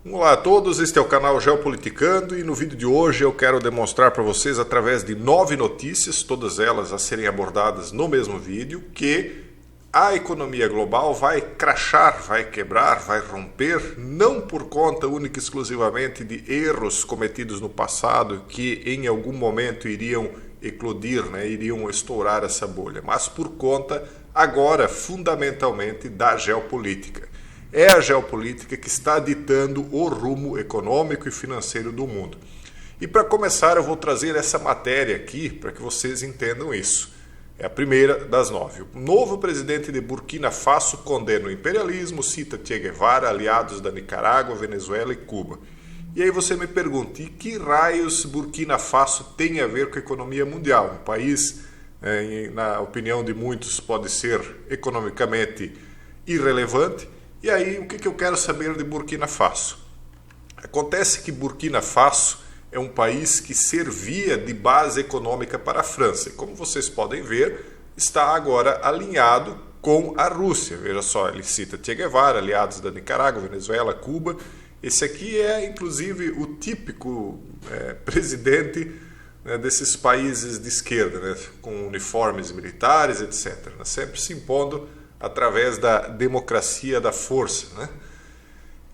Olá a todos, este é o canal Geopoliticando e no vídeo de hoje eu quero demonstrar para vocês através de 9 notícias, todas elas a serem abordadas no mesmo vídeo, que a economia global vai crashar, vai quebrar, vai romper, não por conta única e exclusivamente de erros cometidos no passado que em algum momento iriam eclodir, iriam estourar essa bolha, mas por conta agora fundamentalmente da geopolítica. É a geopolítica que está ditando o rumo econômico e financeiro do mundo. E para começar eu vou trazer essa matéria aqui para que vocês entendam isso. É a primeira das 9. O novo presidente de Burkina Faso condena o imperialismo, cita Che Guevara, aliados da Nicarágua, Venezuela e Cuba. E aí você me pergunta, e que raios Burkina Faso tem a ver com a economia mundial? Um país, na opinião de muitos, pode ser economicamente irrelevante. E aí, o que eu quero saber de Burkina Faso? Acontece que Burkina Faso é um país que servia de base econômica para a França. E como vocês podem ver, está agora alinhado com a Rússia. Veja só, ele cita Che Guevara, aliados da Nicarágua, Venezuela, Cuba. Esse aqui é, inclusive, o típico presidente desses países de esquerda, com uniformes militares, etc. Sempre se impondo através da democracia da força.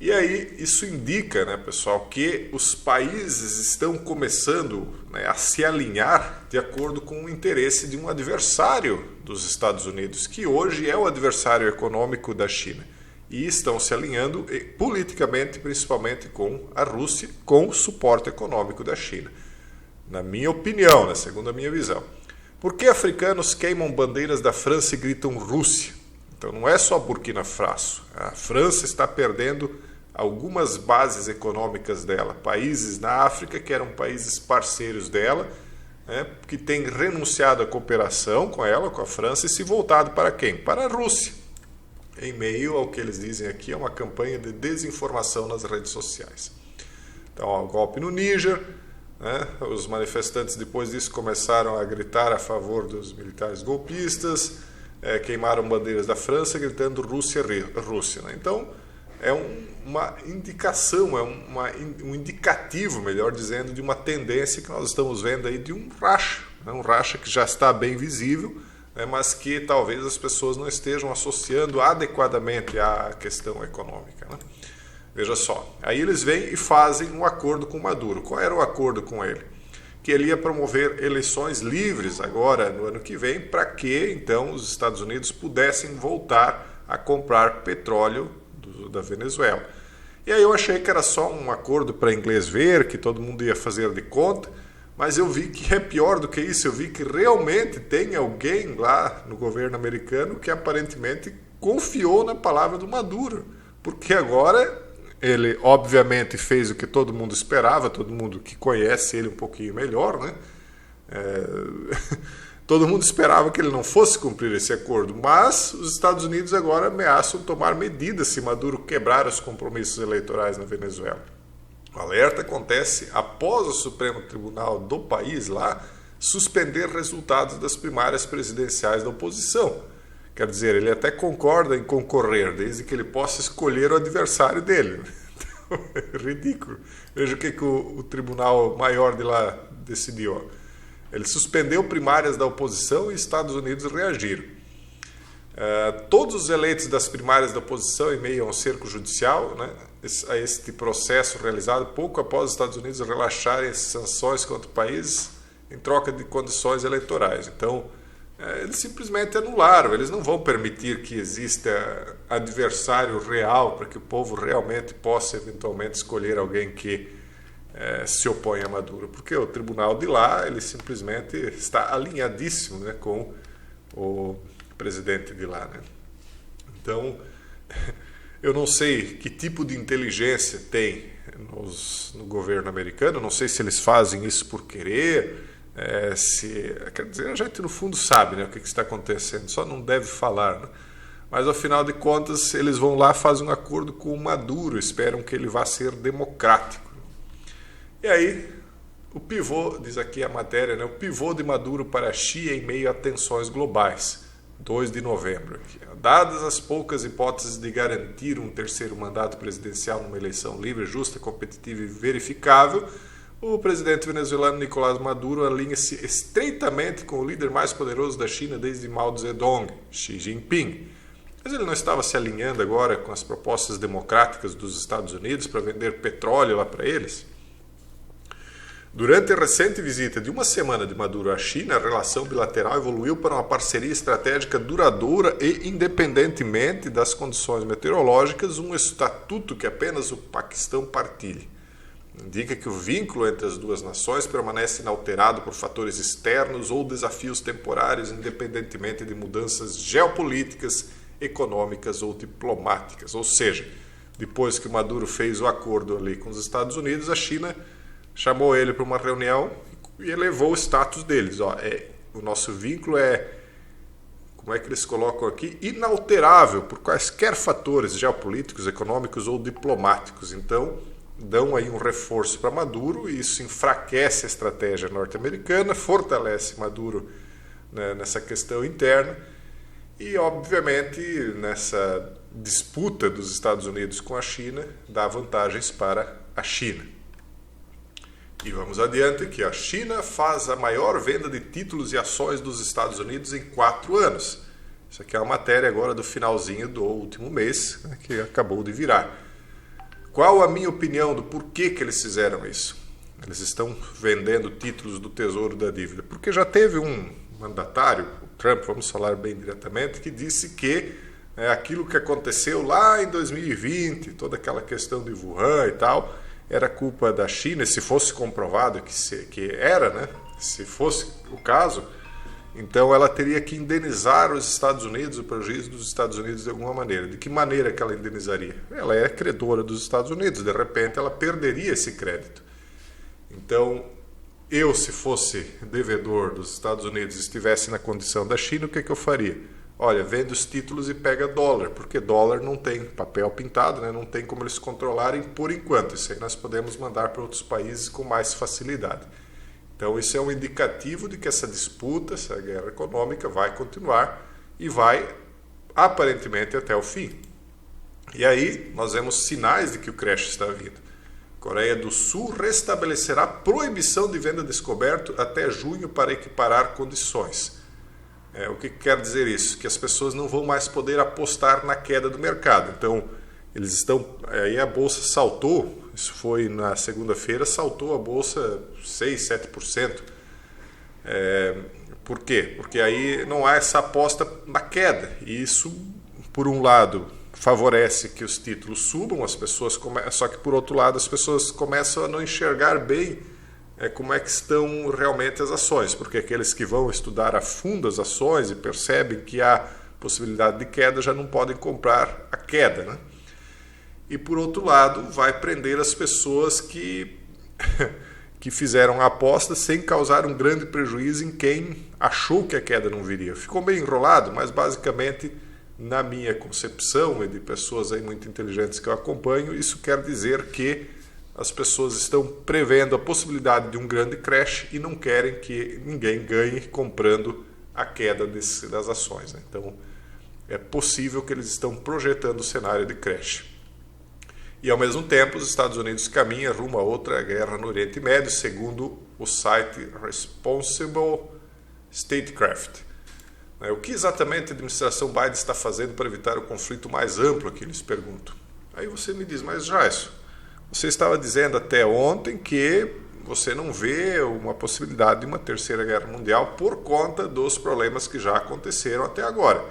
E aí isso indica, pessoal, que os países estão começando a se alinhar de acordo com o interesse de um adversário dos Estados Unidos, que hoje é o adversário econômico da China. E estão se alinhando politicamente, principalmente com a Rússia, com o suporte econômico da China. Na minha opinião, segundo a minha visão. Por que africanos queimam bandeiras da França e gritam Rússia? Então não é só Burkina Faso. A França está perdendo algumas bases econômicas dela. Países na África que eram países parceiros dela, que têm renunciado à cooperação com ela, com a França, e se voltado para quem? Para a Rússia. Em meio ao que eles dizem aqui, é uma campanha de desinformação nas redes sociais. Então, o golpe no Níger, os manifestantes depois disso começaram a gritar a favor dos militares golpistas, queimaram bandeiras da França gritando Rússia, Rússia. Então, é uma indicação, um indicativo, melhor dizendo, de uma tendência que nós estamos vendo aí de um racha. Um racha que já está bem visível, mas que talvez as pessoas não estejam associando adequadamente à questão econômica. Veja só, aí eles vêm e fazem um acordo com Maduro. Qual era o acordo com ele? Que ele ia promover eleições livres agora no ano que vem, para que então os Estados Unidos pudessem voltar a comprar petróleo da Venezuela. E aí eu achei que era só um acordo para inglês ver, que todo mundo ia fazer de conta, mas eu vi que é pior do que isso. Eu vi que realmente tem alguém lá no governo americano que aparentemente confiou na palavra do Maduro, porque agora ele, obviamente, fez o que todo mundo esperava, todo mundo que conhece ele um pouquinho melhor, todo mundo esperava que ele não fosse cumprir esse acordo, mas os Estados Unidos agora ameaçam tomar medidas se Maduro quebrar os compromissos eleitorais na Venezuela. O alerta acontece após o Supremo Tribunal do país lá suspender resultados das primárias presidenciais da oposição. Quer dizer, ele até concorda em concorrer, desde que ele possa escolher o adversário dele. Então, é ridículo. Veja o que o Tribunal Maior de lá decidiu. Ele suspendeu primárias da oposição e Estados Unidos reagiram. Todos os eleitos das primárias da oposição, em meio a um cerco judicial, a este processo realizado pouco após os Estados Unidos relaxarem as sanções contra o país em troca de condições eleitorais. Então, eles simplesmente anularam, eles não vão permitir que exista adversário real para que o povo realmente possa eventualmente escolher alguém que se opõe a Maduro, porque o tribunal de lá ele simplesmente está alinhadíssimo com o presidente de lá. Então, eu não sei que tipo de inteligência tem no governo americano, não sei se eles fazem isso por querer, quer dizer, a gente no fundo sabe o que está acontecendo, só não deve falar. Mas, ao final de contas, eles vão lá, fazem um acordo com o Maduro, esperam que ele vá ser democrático. E aí, o pivô, diz aqui a matéria, o pivô de Maduro para a Xi em meio a tensões globais. 2 de novembro. Aqui. Dadas as poucas hipóteses de garantir um terceiro mandato presidencial numa eleição livre, justa, competitiva e verificável, o presidente venezuelano Nicolás Maduro alinha-se estreitamente com o líder mais poderoso da China desde Mao Zedong, Xi Jinping. Mas ele não estava se alinhando agora com as propostas democráticas dos Estados Unidos para vender petróleo lá para eles? Durante a recente visita de uma semana de Maduro à China, a relação bilateral evoluiu para uma parceria estratégica duradoura e, independentemente das condições meteorológicas, um estatuto que apenas o Paquistão partilha. Indica que o vínculo entre as duas nações permanece inalterado por fatores externos ou desafios temporários, independentemente de mudanças geopolíticas, econômicas ou diplomáticas. Ou seja, depois que Maduro fez o acordo ali com os Estados Unidos, a China chamou ele para uma reunião e elevou o status deles. O nosso vínculo como é que eles colocam aqui? Inalterável por quaisquer fatores geopolíticos, econômicos ou diplomáticos. Então, dão aí um reforço para Maduro e isso enfraquece a estratégia norte-americana, fortalece Maduro, né, nessa questão interna e, obviamente, nessa disputa dos Estados Unidos com a China, dá vantagens para a China. E vamos adiante que a China faz a maior venda de títulos e ações dos Estados Unidos em 4 anos. Isso aqui é uma matéria agora do finalzinho do último mês, né, que acabou de virar. Qual a minha opinião do porquê que eles fizeram isso? Eles estão vendendo títulos do Tesouro da Dívida. Porque já teve um mandatário, o Trump, vamos falar bem diretamente, que disse que aquilo que aconteceu lá em 2020, toda aquela questão de Wuhan e tal, era culpa da China. E se fosse comprovado que era, né? Se fosse o caso, então ela teria que indenizar os Estados Unidos, o prejuízo dos Estados Unidos de alguma maneira. De que maneira que ela indenizaria? Ela é credora dos Estados Unidos, de repente ela perderia esse crédito. Então, eu, se fosse devedor dos Estados Unidos e estivesse na condição da China, o que eu faria? Olha, vende os títulos e pega dólar, porque dólar não tem papel pintado, né? Não tem como eles controlarem por enquanto. Isso aí nós podemos mandar para outros países com mais facilidade. Então, isso é um indicativo de que essa disputa, essa guerra econômica vai continuar e vai, aparentemente, até o fim. E aí, nós vemos sinais de que o crash está vindo. Coreia do Sul restabelecerá proibição de venda descoberto até junho para equiparar condições. O que quer dizer isso? Que as pessoas não vão mais poder apostar na queda do mercado. Então, eles estão... Aí a bolsa saltou, isso foi na segunda-feira, saltou a bolsa 6, 7%. Por quê? Porque aí não há essa aposta na queda. E isso, por um lado, favorece que os títulos subam, as pessoas só que, por outro lado, as pessoas começam a não enxergar bem como é que estão realmente as ações, porque aqueles que vão estudar a fundo as ações e percebem que há possibilidade de queda já não podem comprar a queda, né? E, por outro lado, vai prender as pessoas que fizeram a aposta sem causar um grande prejuízo em quem achou que a queda não viria. Ficou meio enrolado, mas basicamente, na minha concepção e de pessoas aí muito inteligentes que eu acompanho, isso quer dizer que as pessoas estão prevendo a possibilidade de um grande crash e não querem que ninguém ganhe comprando a queda das ações, né? Então, é possível que eles estão projetando o cenário de crash. E, ao mesmo tempo, os Estados Unidos caminham rumo a outra guerra no Oriente Médio, segundo o site Responsible Statecraft. O que exatamente a administração Biden está fazendo para evitar o conflito mais amplo aqui, lhes pergunto. Aí você me diz, mas Jason, você estava dizendo até ontem que você não vê uma possibilidade de uma terceira guerra mundial por conta dos problemas que já aconteceram até agora.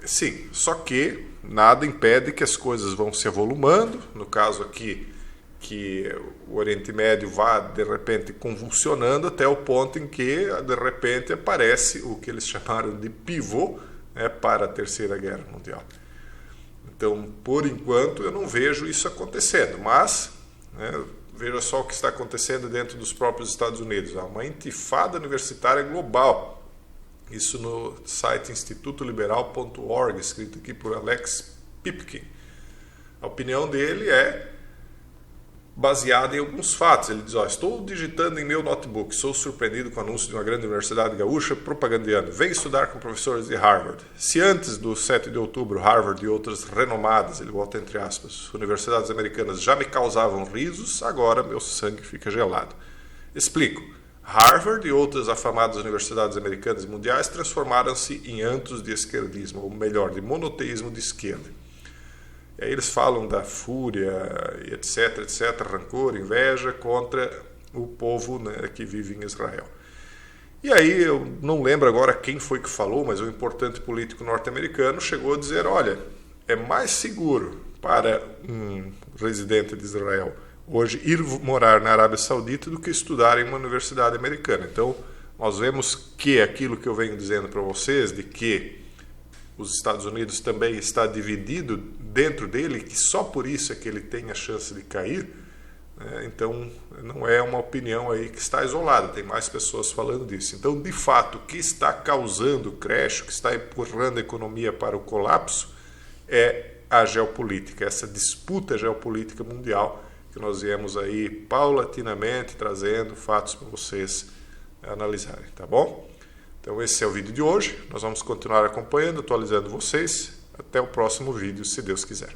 Sim, só que nada impede que as coisas vão se avolumando, no caso aqui, que o Oriente Médio vá, de repente, convulsionando até o ponto em que, de repente, aparece o que eles chamaram de pivô, né, para a Terceira Guerra Mundial. Então, por enquanto, eu não vejo isso acontecendo, mas, né, veja só o que está acontecendo dentro dos próprios Estados Unidos. Há uma intifada universitária global. Isso no site institutoliberal.org, escrito aqui por Alex Pipkin. A opinião dele é baseada em alguns fatos. Ele diz, estou digitando em meu notebook, sou surpreendido com o anúncio de uma grande universidade gaúcha propagandeando, vem estudar com professores de Harvard. Se antes do 7 de outubro, Harvard e outras renomadas, ele bota entre aspas, universidades americanas já me causavam risos, agora meu sangue fica gelado. Explico. Harvard e outras afamadas universidades americanas e mundiais transformaram-se em antros de esquerdismo, ou melhor, de monoteísmo de esquerda. E aí eles falam da fúria, etc, rancor, inveja contra o povo, né, que vive em Israel. E aí, eu não lembro agora quem foi que falou, mas um importante político norte-americano chegou a dizer, olha, é mais seguro para um residente de Israel hoje ir morar na Arábia Saudita do que estudar em uma universidade americana. Então, nós vemos que aquilo que eu venho dizendo para vocês, de que os Estados Unidos também está dividido dentro dele, que só por isso é que ele tem a chance de cair, né? Então, não é uma opinião aí que está isolada, tem mais pessoas falando disso. Então, de fato, o que está causando o crash, o que está empurrando a economia para o colapso, é a geopolítica, essa disputa geopolítica mundial, que nós viemos aí paulatinamente trazendo fatos para vocês analisarem, tá bom? Então esse é o vídeo de hoje, nós vamos continuar acompanhando, atualizando vocês, até o próximo vídeo, se Deus quiser.